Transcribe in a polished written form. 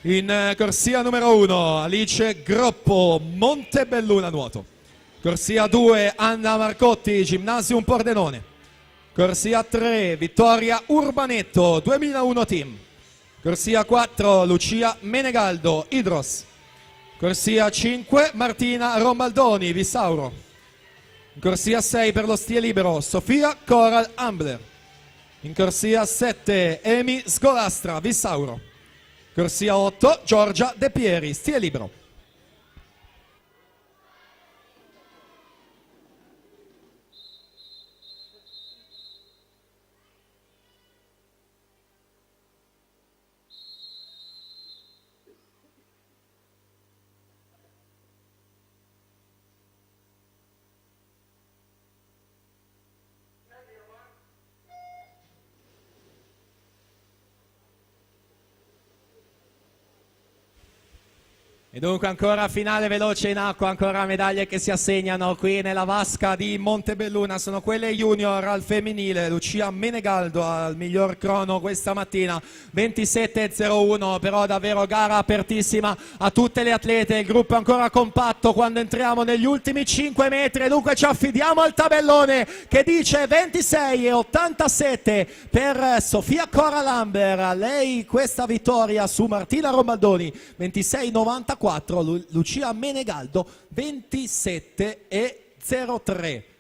In corsia numero 1 Alice Groppo, Montebelluna nuoto. Corsia 2 Anna Marcotti, Gymnasium Pordenone. Corsia 3 Vittoria Urbanetto, 2001 team. Corsia 4 Lucia Menegaldo, Idros. Corsia 5 Martina Romaldoni, Vissauro. Corsia 6 per lo stile libero Sofia Coral Ambler. In corsia 7 Emi Sgolastra, Vissauro. Corsia 8 Giorgia De Pieri, stile libero. E dunque ancora finale veloce in acqua, ancora medaglie che si assegnano qui nella vasca di Montebelluna, sono quelle junior al femminile, Lucia Menegaldo al miglior crono questa mattina, 27.01, però davvero gara apertissima a tutte le atlete, il gruppo è ancora compatto quando entriamo negli ultimi 5 metri, dunque ci affidiamo al tabellone che dice 26.87 per Sofia Coral Amber, a lei questa vittoria su Martina Romaldoni, 26.94. Lucia Menegaldo 27.03.